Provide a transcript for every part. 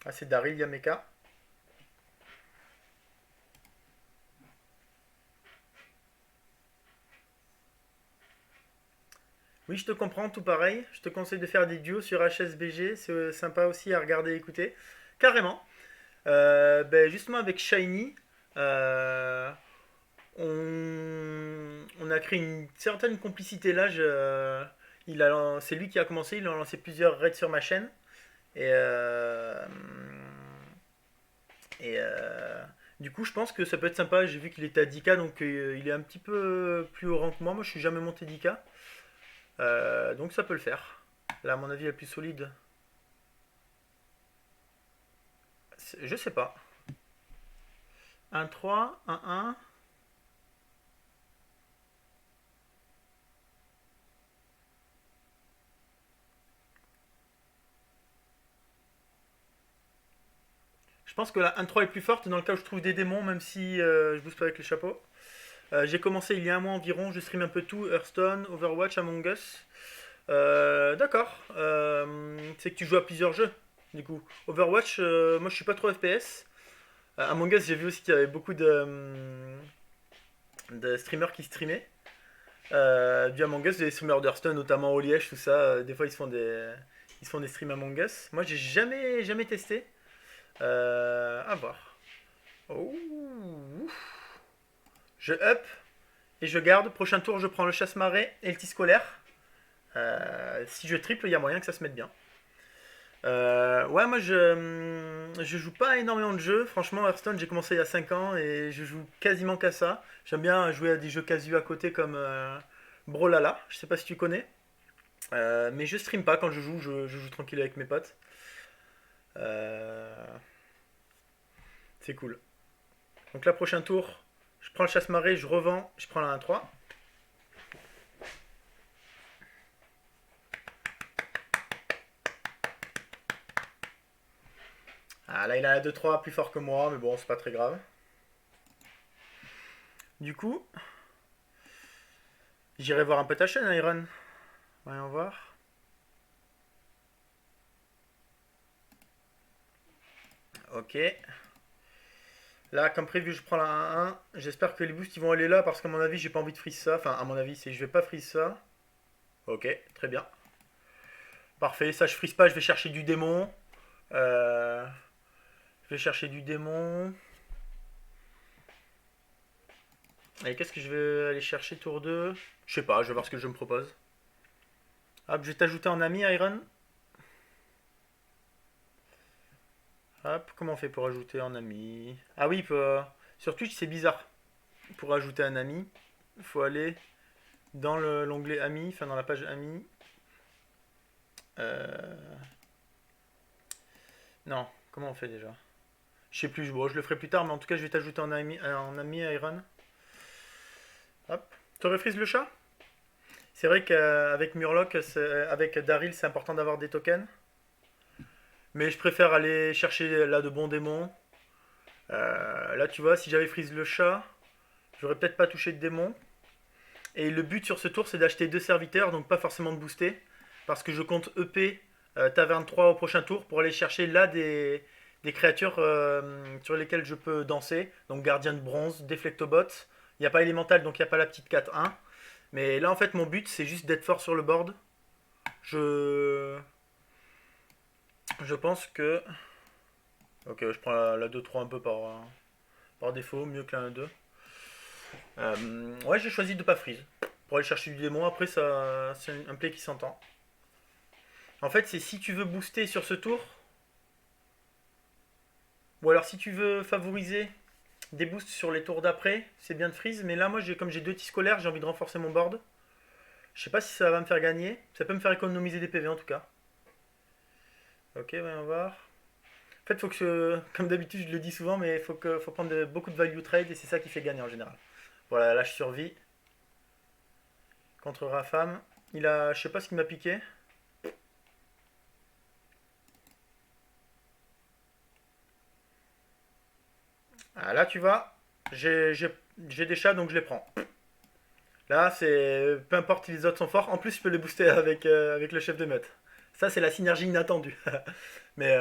Ah, c'est Daryl Yameka. Oui, je te comprends, tout pareil. Je te conseille de faire des duos sur HSBG. C'est sympa aussi à regarder et écouter. Carrément. Ben, justement, avec Shiny, euh, on a créé une certaine complicité là. C'est lui qui a commencé. Il a lancé plusieurs raids sur ma chaîne. Et, du coup, je pense que ça peut être sympa. J'ai vu qu'il était à 10K, donc il est un petit peu plus haut rang que moi. Moi, je suis jamais monté 10K. Donc ça peut le faire. Là, à mon avis, la plus solide, je sais pas. 1-3, 1-1. Je pense que la 1-3 est plus forte dans le cas où je trouve des démons, même si je booste pas avec les chapeaux. J'ai commencé il y a un mois environ, je stream un peu tout, Hearthstone, Overwatch, Among Us. D'accord. C'est que tu joues à plusieurs jeux, du coup. Overwatch, moi je suis pas trop FPS. Among Us, j'ai vu aussi qu'il y avait beaucoup de streamers qui streamaient. Du Among Us, des streamers d'Hearthstone, notamment au Liège, tout ça. Des fois, ils se font des streams Among Us. Moi, j'ai jamais testé. À voir. Oh, je up et je garde. Prochain tour, je prends le chasse-marée et le tis scolaire. Si je triple, il y a moyen que ça se mette bien. Ouais, moi je joue pas énormément de jeux. Franchement, Hearthstone, j'ai commencé il y a 5 ans et je joue quasiment qu'à ça. J'aime bien jouer à des jeux casu à côté comme Brawlhalla. Je sais pas si tu connais. Mais je stream pas quand je joue, je joue tranquille avec mes potes. Euh, c'est cool. Donc là, prochain tour, je prends le chasse-marée, je revends, je prends la 1-3. Ah là, il a la 2-3 plus fort que moi, mais bon, c'est pas très grave. Du coup, j'irai voir un peu ta chaîne, Iron. Voyons voir. Ok. Là, comme prévu, je prends la 1-1. J'espère que les boosts ils vont aller là parce qu'à mon avis, j'ai pas envie de freeze ça. Enfin, à mon avis, c'est je vais pas freeze ça. Ok, très bien. Parfait, ça je freeze pas, je vais chercher du démon. Euh, je vais chercher du démon. Et qu'est-ce que je vais aller chercher tour 2? Je sais pas, je vais voir ce que je me propose. Hop, je vais t'ajouter en ami, Iron. Hop, comment on fait pour ajouter en ami? Ah oui, sur Twitch, c'est bizarre. Pour ajouter un ami, il faut aller dans l'onglet ami, enfin dans la page ami. Euh, Non, comment on fait déjà? Je sais plus, bon, je le ferai plus tard, mais en tout cas, je vais t'ajouter en ami Iron. Hop. T'aurais freeze le chat? C'est vrai qu'avec Murloc, avec Daryl, c'est important d'avoir des tokens. Mais je préfère aller chercher là de bons démons. Là, tu vois, si j'avais freeze le chat, j'aurais peut-être pas touché de démon. Et le but sur ce tour, c'est d'acheter deux serviteurs, donc pas forcément de booster. Parce que je compte EP Taverne 3 au prochain tour pour aller chercher là des créatures sur lesquelles je peux danser. Donc gardien de bronze, déflectobot. Il n'y a pas élémental, donc il n'y a pas la petite 4-1. Mais là, en fait, mon but, c'est juste d'être fort sur le board. Je, je pense que. Ok, je prends la 2-3 un peu par défaut, mieux que la 1-2. Ouais, j'ai choisi de pas freeze. Pour aller chercher du démon, après, ça, c'est un play qui s'entend. En fait, c'est si tu veux booster sur ce tour, ou alors si tu veux favoriser des boosts sur les tours d'après, c'est bien de freeze. Mais là, moi, comme j'ai deux tis scolaires, j'ai envie de renforcer mon board. Je sais pas si ça va me faire gagner. Ça peut me faire économiser des PV en tout cas. Ok, voyons voir. En fait, faut que, comme d'habitude, je le dis souvent, mais faut prendre beaucoup de value trade et c'est ça qui fait gagner en général. Voilà, là je survis contre Rafam. Je sais pas ce qu'il m'a piqué. Ah, là, tu vois, j'ai des chats donc je les prends. Là, c'est peu importe si les autres sont forts. En plus, je peux les booster avec le chef de meute. Ça, c'est la synergie inattendue. Mais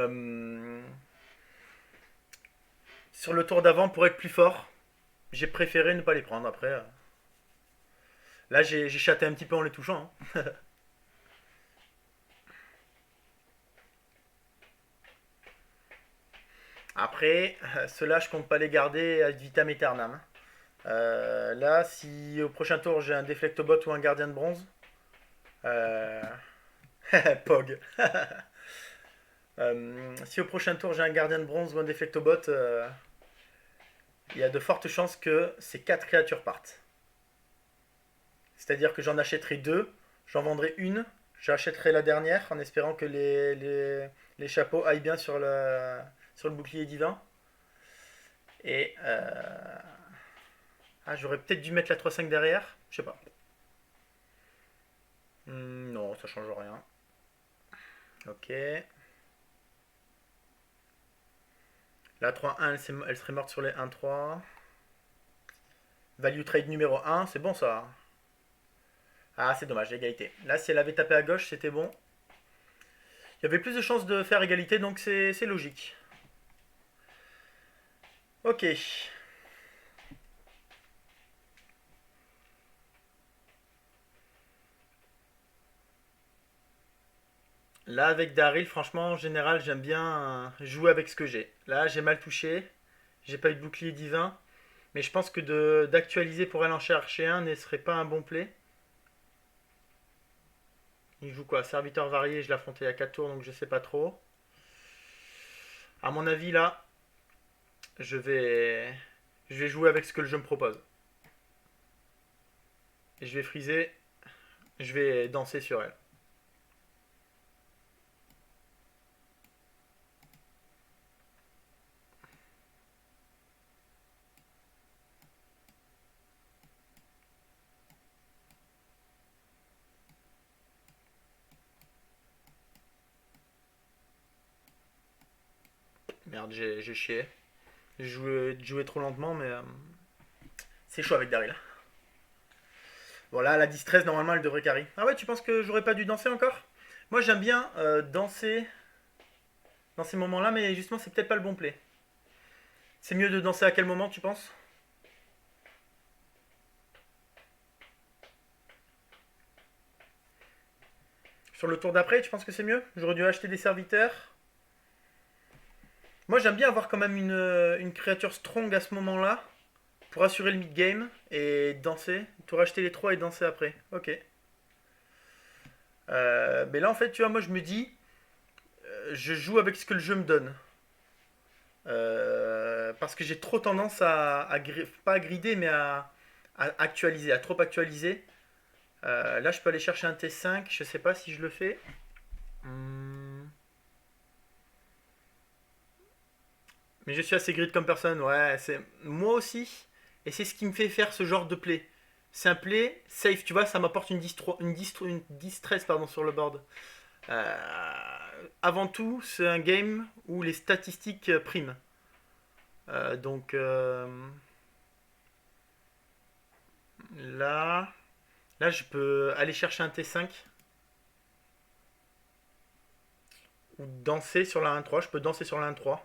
Sur le tour d'avant, pour être plus fort, j'ai préféré ne pas les prendre. Après, là, j'ai chaté un petit peu en les touchant, hein. Après, ceux-là, je compte pas les garder ad vitam aeternam. Là, si au prochain tour j'ai un Deflectobot ou un gardien de bronze, euh, Pog. Si au prochain tour j'ai un gardien de bronze ou un Deflectobot, il y a de fortes chances que ces 4 créatures partent. C'est-à-dire que j'en achèterai 2, j'en vendrai une, j'achèterai la dernière en espérant que les chapeaux aillent bien sur le bouclier divin. Et j'aurais peut-être dû mettre la 3-5 derrière, je sais pas. Non, ça change rien. Ok. La 3-1, elle serait morte sur les 1-3. Value trade numéro 1, c'est bon ça. Ah, c'est dommage, égalité. Là, si elle avait tapé à gauche, c'était bon. Il y avait plus de chances de faire égalité, donc c'est logique. Ok. Là, avec Daryl, franchement, en général, j'aime bien jouer avec ce que j'ai. Là, j'ai mal touché. J'ai pas eu de bouclier divin. Mais je pense que d'actualiser pour aller en chercher un ne serait pas un bon play. Il joue quoi? Serviteur varié, je l'ai affronté à 4 tours, donc je sais pas trop. À mon avis, là, je vais, je vais jouer avec ce que le jeu me propose. Et je vais friser, je vais danser sur elle. Merde, j'ai chié. J'ai joué trop lentement, mais c'est chaud avec Daryl. Bon, là, la distress, normalement, elle devrait carry. Ah ouais, tu penses que j'aurais pas dû danser encore? Moi, j'aime bien danser dans ces moments-là, mais justement, c'est peut-être pas le bon play. C'est mieux de danser à quel moment, tu penses? Sur le tour d'après, tu penses que c'est mieux? J'aurais dû acheter des serviteurs. Moi, j'aime bien avoir quand même une créature strong à ce moment-là pour assurer le mid-game et danser. Tout racheter les 3 et danser après. Ok. Mais là, en fait, tu vois, moi, je me dis, je joue avec ce que le jeu me donne. Parce que j'ai trop tendance pas à grider, mais à actualiser, à trop actualiser. Là, je peux aller chercher un T5, je sais pas si je le fais. Hmm. Mais je suis assez grid comme personne, ouais, c'est moi aussi. Et c'est ce qui me fait faire ce genre de play. C'est un play safe, tu vois, ça m'apporte une distress pardon, sur le board. Avant tout, c'est un game où les statistiques priment. Donc là, là, je peux aller chercher un T5 ou danser sur la 1-3. Je peux danser sur la 1-3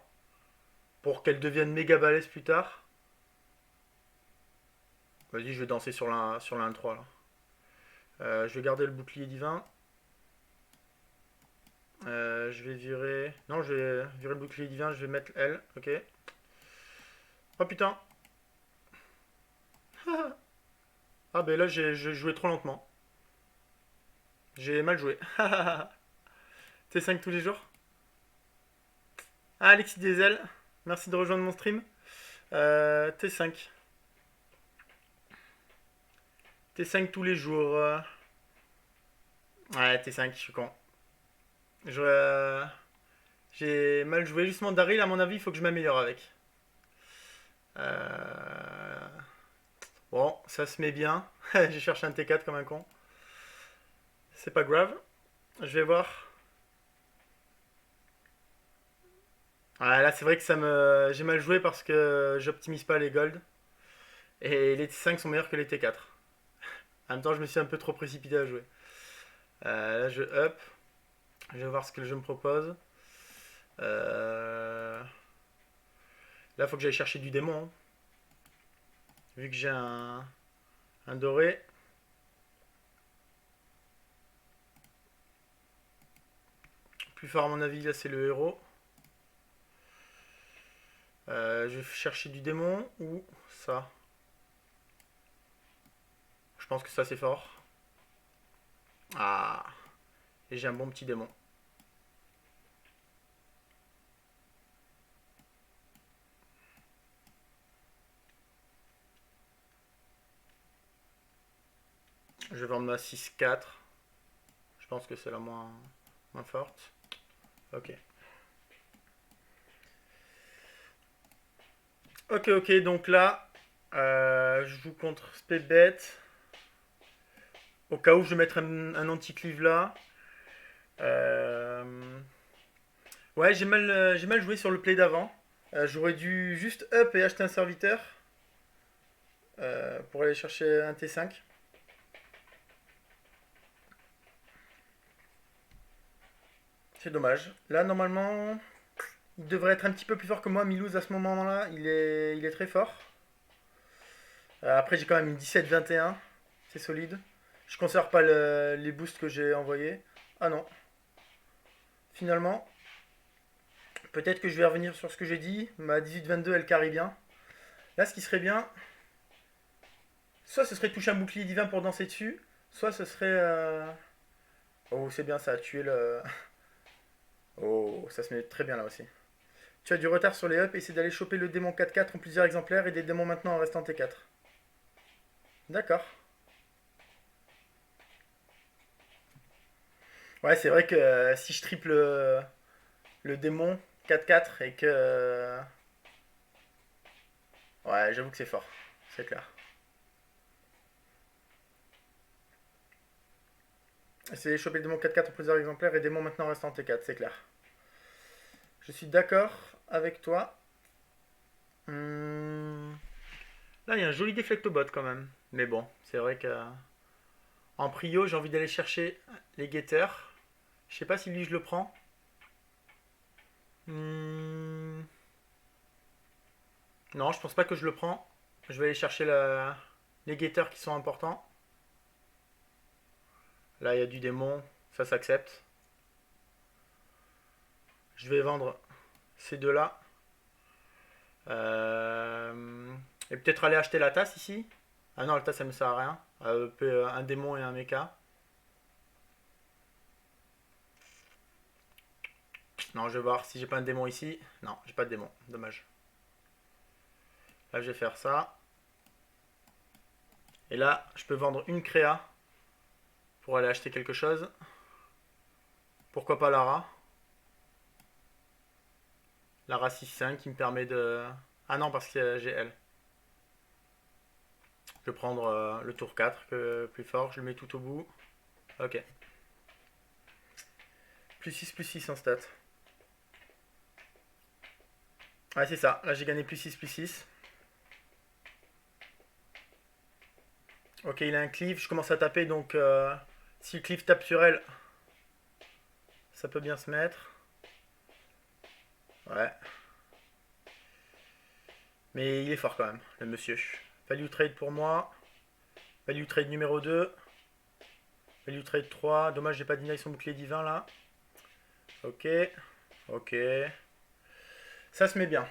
pour qu'elle devienne méga balèze plus tard. Vas-y, je vais danser sur la 1-3 là. Je vais garder le bouclier divin. Je vais virer. Non, je vais virer le bouclier divin. Je vais mettre L. Ok. Oh putain. Ah ben là, j'ai joué trop lentement. J'ai mal joué. T5 tous les jours. Ah, Alexis Diesel. Merci de rejoindre mon stream. T5. T5 tous les jours. Ouais, T5, je suis con. J'ai mal joué. Justement, Daryl, à mon avis, il faut que je m'améliore avec. Euh, Bon, ça se met bien. J'ai cherché un T4 comme un con. C'est pas grave. Je vais voir. Ah, là, c'est vrai que j'ai mal joué parce que j'optimise pas les golds. Et les T5 sont meilleurs que les T4. En même temps, je me suis un peu trop précipité à jouer. Là, je up. Je vais voir ce que le jeu me propose. Euh, Là, faut que j'aille chercher du démon, hein. Vu que j'ai un doré. Plus fort à mon avis, là c'est le héros. Je vais chercher du démon ou ça. Je pense que ça c'est fort. Ah, et j'ai un bon petit démon. Je vais vendre ma 6-4. Je pense que c'est la moins forte. Ok. Ok, donc là, je joue contre Spébet. Au cas où je vais mettre un anti-cleave là. Euh, Ouais, j'ai mal joué sur le play d'avant. J'aurais dû juste up et acheter un serviteur pour aller chercher un T5. C'est dommage. Là, normalement, il devrait être un petit peu plus fort que moi. Milouz, à ce moment-là, il est très fort. Après, j'ai quand même une 17-21. C'est solide. Je conserve pas les boosts que j'ai envoyés. Ah non. Finalement, peut-être que je vais revenir sur ce que j'ai dit. Ma 18-22, elle carry bien. Là, ce qui serait bien, soit ce serait toucher un bouclier divin pour danser dessus, soit ce serait. Oh, c'est bien, ça a tué le. Oh, ça se met très bien là aussi. Tu as du retard sur les ups, essaie d'aller choper le démon 4-4 en plusieurs exemplaires et des démons maintenant en restant T4. D'accord. Ouais, c'est vrai que si je triple le démon 4-4 et que. Ouais, j'avoue que c'est fort. C'est clair. Essayer de choper le démon 4-4 en plusieurs exemplaires et démon maintenant en restant T4, c'est clair. Je suis d'accord avec toi. Hmm. Là, il y a un joli déflectobot quand même. Mais bon, c'est vrai que en prio, j'ai envie d'aller chercher les guetteurs. Je sais pas si lui je le prends. Hmm. Non, je pense pas que je le prends. Je vais aller chercher les guetteurs qui sont importants. Là, il y a du démon, ça s'accepte. Je vais vendre ces deux-là. Et peut-être aller acheter la tasse ici. Ah non, la tasse, ça me sert à rien. Un démon et un mecha. Non, je vais voir si j'ai pas un démon ici. Non, j'ai pas de démon. Dommage. Là, je vais faire ça. Et là, je peux vendre une créa pour aller acheter quelque chose. Pourquoi pas Lara? Lara 6-5 qui me permet de... Ah non, parce que j'ai elle. Je vais prendre le tour 4, plus fort. Je le mets tout au bout. Ok. Plus 6 en stats. Ouais, c'est ça. Là, j'ai gagné plus 6. Ok, il a un cleave. Je commence à taper, donc si le cleave tape sur elle, ça peut bien se mettre. Ouais. Mais il est fort quand même, le monsieur. Value trade pour moi. Value trade numéro 2. Value trade 3. Dommage, j'ai pas deny son bouclier divin là. Ok. Ok. Ça se met bien.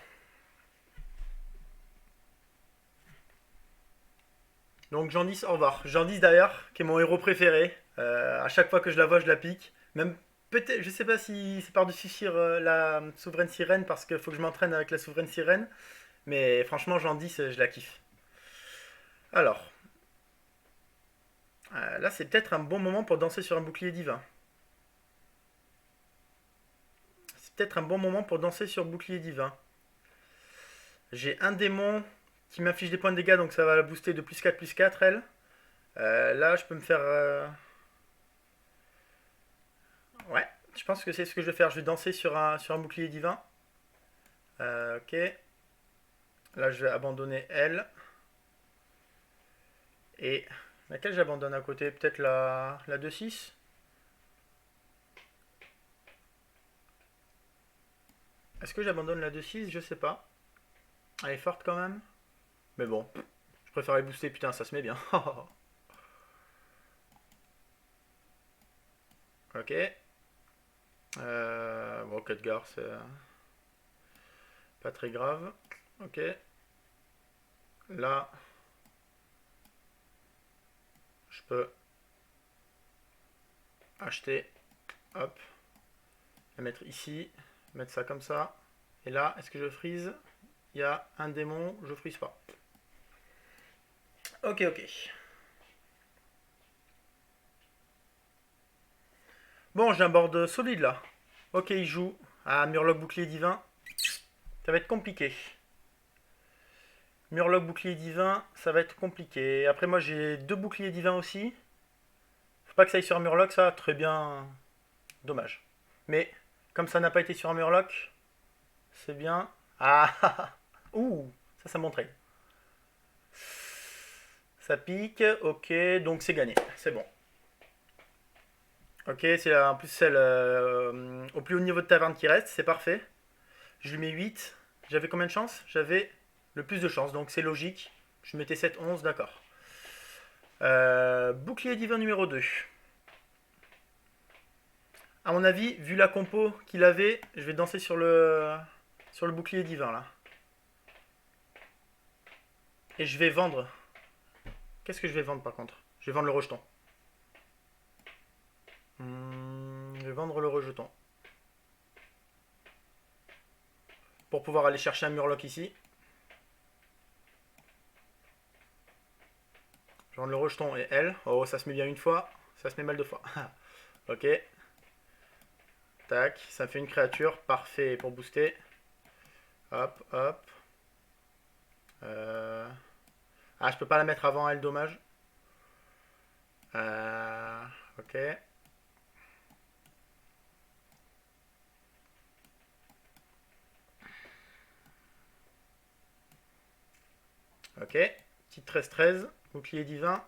Donc Jandice, au revoir. Jandice d'ailleurs, qui est mon héros préféré. À chaque fois que je la vois, je la pique. Même peut-être, je sais pas si c'est par-dessus la souveraine sirène, parce qu'il faut que je m'entraîne avec la souveraine sirène. Mais franchement, Jandice, je la kiffe. Alors, là, c'est peut-être un bon moment pour danser sur un bouclier divin. C'est peut-être un bon moment pour danser sur bouclier divin. J'ai un démon qui m'inflige des points de dégâts, donc ça va la booster de +4 elle. Là, je peux me faire. Ouais, je pense que c'est ce que je vais faire. Je vais danser sur un bouclier divin. Ok. Là, je vais abandonner elle. Et laquelle j'abandonne à côté? Peut-être la 2-6. Est-ce que j'abandonne la 2-6? Je sais pas. Elle est forte quand même. Mais bon, je préfère les booster, putain, ça se met bien. Ok. Bon, 4 gars, c'est pas très grave. Ok. Là, je peux acheter. Hop. La mettre ici. Mettre ça comme ça. Et là, est-ce que je freeze? Il y a un démon, je freeze pas. Ok, ok. Bon, j'ai un board solide là. Ok, il joue. Ah, Murloc bouclier divin. Ça va être compliqué. Murloc bouclier divin, ça va être compliqué. Après, moi j'ai deux boucliers divins aussi. Faut pas que ça aille sur un Murloc, ça. Très bien. Dommage. Mais, comme ça n'a pas été sur un Murloc, c'est bien. Ah ouh, ça me trade. Ça pique, ok, donc c'est gagné. C'est bon. Ok, c'est en plus celle au plus haut niveau de taverne qui reste, c'est parfait. Je lui mets 8. J'avais combien de chance? J'avais le plus de chance, donc c'est logique. Je mettais 7, 11, d'accord. Bouclier divin numéro 2. À mon avis, vu la compo qu'il avait, je vais danser sur le bouclier divin là. Et je vais vendre. Qu'est-ce que je vais vendre par contre? Je vais vendre le rejeton. Je vais vendre le rejeton. Pour pouvoir aller chercher un Murloc ici. Je vais vendre le rejeton et elle. Oh, ça se met bien une fois. Ça se met mal deux fois. Ok. Tac, ça fait une créature. Parfait pour booster. Hop, hop. Ah, je peux pas la mettre avant elle, dommage. Ok. Ok. Petite 13-13. Bouclier divin.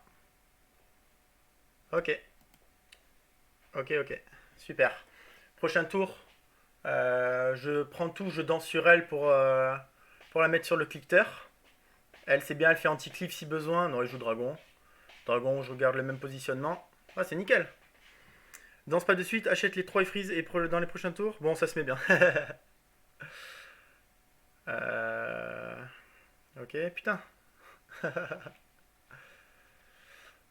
Ok. Ok, ok. Super. Prochain tour. Je prends tout, je danse sur elle pour la mettre sur le clicker. Elle, c'est bien, elle fait anti-cliff si besoin. Non, il joue dragon. Dragon, je regarde le même positionnement. Ah, c'est nickel. Danse pas de suite, achète les 3 et freeze et dans les prochains tours. Bon, ça se met bien. euh... Ok, putain.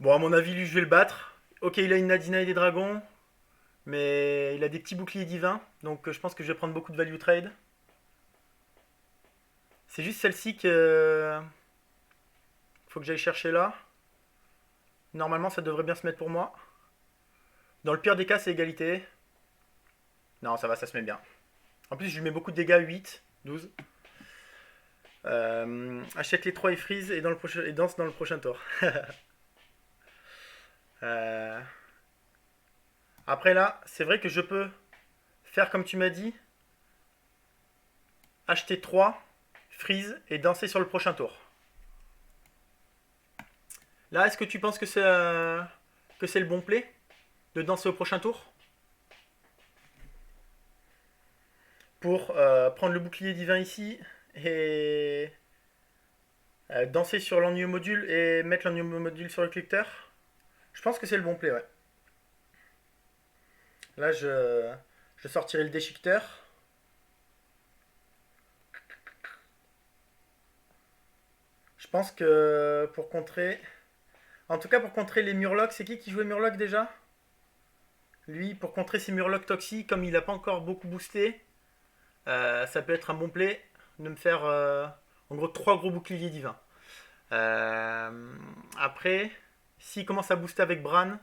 Bon, à mon avis, lui, je vais le battre. Ok, il a une Nadina et des dragons. Mais il a des petits boucliers divins. Donc, je pense que je vais prendre beaucoup de value trade. C'est juste celle-ci que. Faut que j'aille chercher là. Normalement, ça devrait bien se mettre pour moi. Dans le pire des cas, c'est égalité. Non, ça va, ça se met bien. En plus, je lui mets beaucoup de dégâts, 8, 12. Achète les 3 et freeze et danse dans le prochain tour. Euh, Après là, c'est vrai que je peux faire comme tu m'as dit. Acheter 3, freeze et danser sur le prochain tour. Là, est-ce que tu penses que c'est le bon play de danser au prochain tour? Pour prendre le bouclier divin ici et danser sur l'ennuyeux module et mettre l'ennuyeux module sur le clicker. Je pense que c'est le bon play, ouais. Là, je sortirai le déchiqueteur. Je pense que pour contrer. En tout cas, pour contrer les Murlocs, c'est qui jouait Murloc déjà? Lui, pour contrer ces Murlocs toxiques, comme il n'a pas encore beaucoup boosté, ça peut être un bon play de me faire en gros 3 gros boucliers divins. Après, s'il commence à booster avec Bran,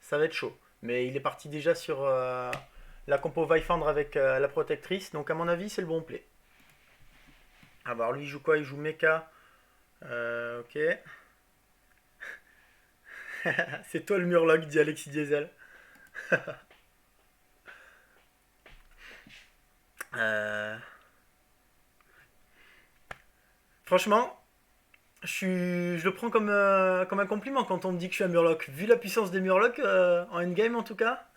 ça va être chaud. Mais il est parti déjà sur la compo Vifandre avec la protectrice, donc à mon avis, c'est le bon play. Alors lui, il joue quoi? Il joue Mecha. Ok. C'est toi le Murloc, dit Alexis Diesel. Euh, Franchement, je le prends comme un compliment quand on me dit que je suis un Murloc. Vu la puissance des Murlocs, en endgame en tout cas.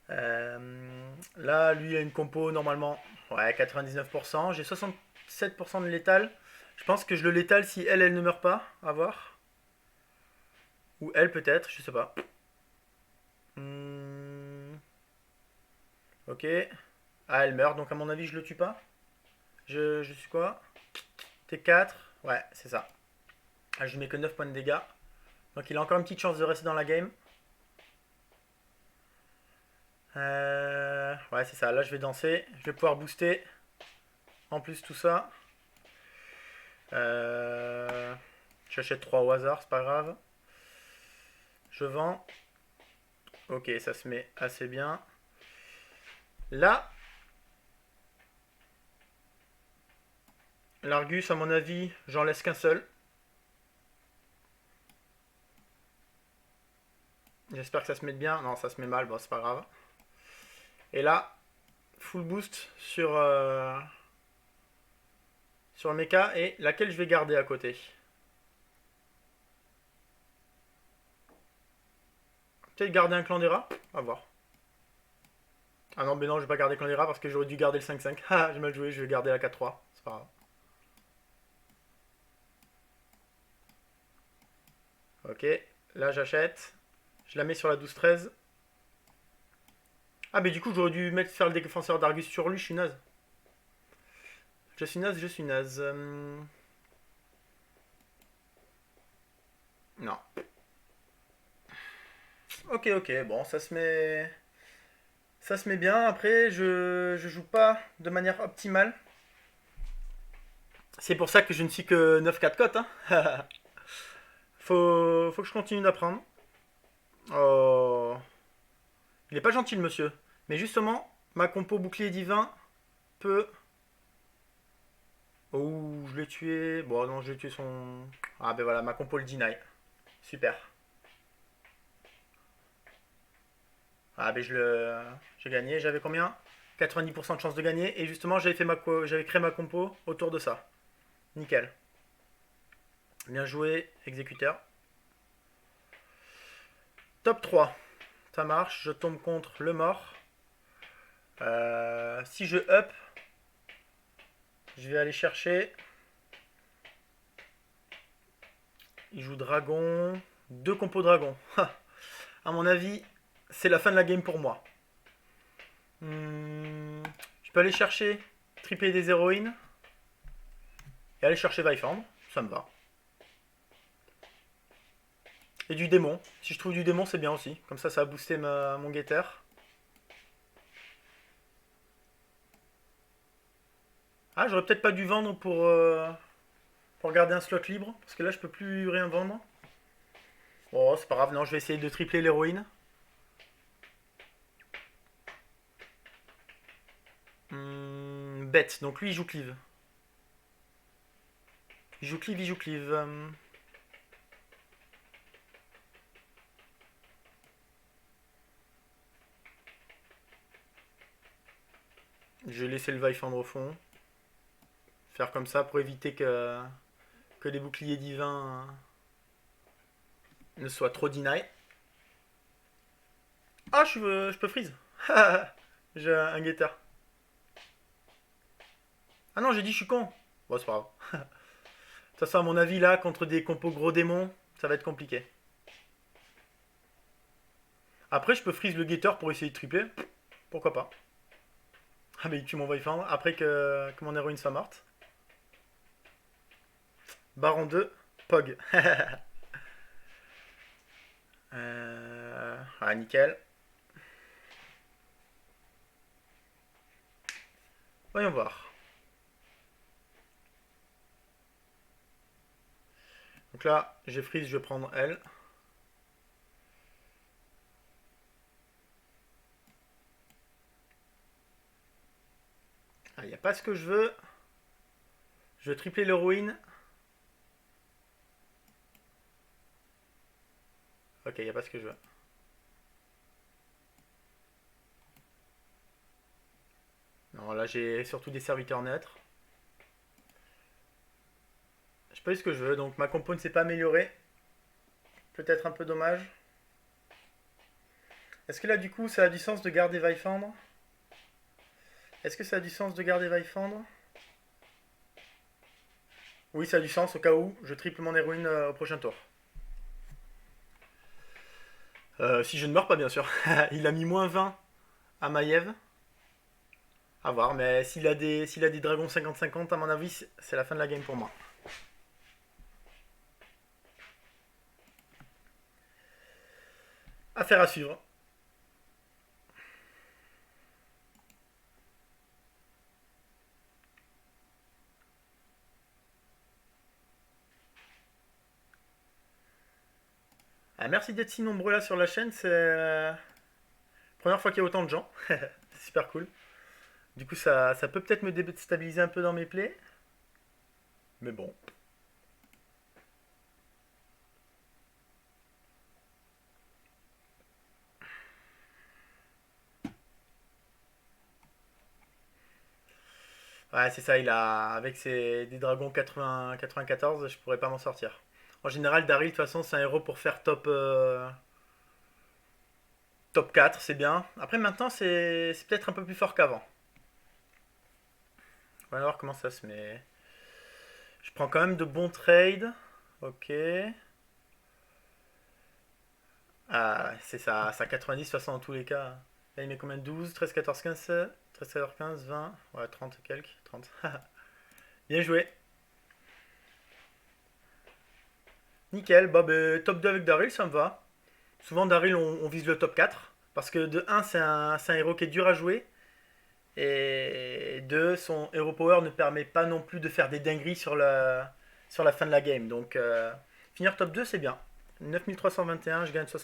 Là, lui, il a une compo normalement. Ouais, 99%. J'ai 67% de létal. Je pense que je le létal si elle ne meurt pas. À voir. Ou elle peut-être, je sais pas. Hmm, ok. Ah, elle meurt, donc à mon avis, je le tue pas. Je suis quoi? T4. Ouais, c'est ça. Ah, je lui mets que 9 points de dégâts. Donc il a encore une petite chance de rester dans la game. Ouais, c'est ça. Là, je vais danser. Je vais pouvoir booster. En plus, tout ça. Euh... J'achète 3 au hasard, c'est pas grave. Je vends. Ok, ça se met assez bien. Là, l'Argus, à mon avis, j'en laisse qu'un seul. J'espère que ça se met bien. Non, ça se met mal, bon, c'est pas grave. Et là, full boost sur le mecha et laquelle je vais garder à côté. Peut-être garder un clan des rats. À voir. Ah non, mais non, je vais pas garder clan des rats parce que j'aurais dû garder le 5-5. Ah, j'ai mal joué, je vais garder la 4-3. C'est pas grave. Ok, là j'achète. Je la mets sur la 12-13. Ah, mais du coup, j'aurais dû faire le défenseur d'Argus sur lui, je suis naze. Je suis naze, je suis naze. Non. Ok, ok, bon, ça se met. Ça se met bien. Après, je joue pas de manière optimale. C'est pour ça que je ne suis que 9-4 cotes. Hein. Faut que je continue d'apprendre. Oh. Il est pas gentil le monsieur. Mais justement, ma compo bouclier divin peut. Oh, je l'ai tué. Bon, non, je l'ai tué son. Ah, ben voilà, ma compo le deny. Super. Ah, ben j'ai gagné. J'avais combien? 90% de chance de gagner. Et justement, j'avais créé ma compo autour de ça. Nickel. Bien joué, exécuteur. Top 3. Ça marche. Je tombe contre le mort. Si je up, je vais aller chercher. Il joue dragon. Deux compos dragon. À mon avis, c'est la fin de la game pour moi. Je peux aller chercher tripler des héroïnes et aller chercher Vifendre. Ça me va. Et du démon. Si je trouve du démon, c'est bien aussi. Comme ça va booster mon Getter. Ah, j'aurais peut-être pas dû vendre pour garder un slot libre. Parce que là, je peux plus rien vendre. Oh, c'est pas grave. Non, je vais essayer de tripler l'héroïne. Bête. Donc lui, il joue cleave. Il joue cleave, il joue cleave. Je vais laisser le Vifendre au fond. Faire comme ça pour éviter que les boucliers divins ne soient trop deny. Ah, je peux freeze. J'ai un Getter. Ah non, j'ai dit je suis con. Bon, c'est pas grave. De toute façon, à mon avis, là, contre des compos gros démons, ça va être compliqué. Après, je peux freeze le Getter pour essayer de tripler. Pourquoi pas. Ah, mais il tue mon Vifendre après que mon héroïne soit morte. Baron 2, Pog. Ah, nickel. Voyons voir. Donc là, j'ai freeze, je vais prendre elle. Ah, il n'y a pas ce que je veux. Je vais tripler l'héroïne. Ok, il n'y a pas ce que je veux. Non, là j'ai surtout des serviteurs neutres. Je pas eu ce que je veux, donc ma compo ne s'est pas améliorée. Peut-être un peu dommage. Est-ce que là du coup ça a du sens de garder Vifendre? Est-ce que ça a du sens de garder Vaifandre? Oui, ça a du sens au cas où je triple mon héroïne au prochain tour. Si je ne meurs pas, bien sûr. Il a mis -20 à Maiev. À voir, mais s'il a des dragons 50-50, à mon avis, c'est la fin de la game pour moi. Affaire à suivre. Ah, merci d'être si nombreux là sur la chaîne, c'est la première fois qu'il y a autant de gens. C'est super cool. Du coup, ça peut peut-être me déstabiliser un peu dans mes plays. Mais bon. Ouais, c'est ça, avec des dragons 80, 94, je pourrais pas m'en sortir. En général, Daryl, de toute façon, c'est un héros pour faire top 4, c'est bien. Après, maintenant, c'est peut-être un peu plus fort qu'avant. On va voir comment ça se met. Je prends quand même de bons trades. Ok. Ah, c'est ça 90 de toute façon dans tous les cas. Là, il met combien? 12, 13, 14, 15, 13, 14, 15, 20. Ouais, 30 quelques. 30. Bien joué. Nickel. Bah, top 2 avec Daryl, ça me va. Souvent, Daryl, on vise le top 4. Parce que de 1, c'est un héros qui est dur à jouer. Et 2, son hero power ne permet pas non plus de faire des dingueries sur la fin de la game. Donc, finir top 2, c'est bien. 9321, je gagne 60.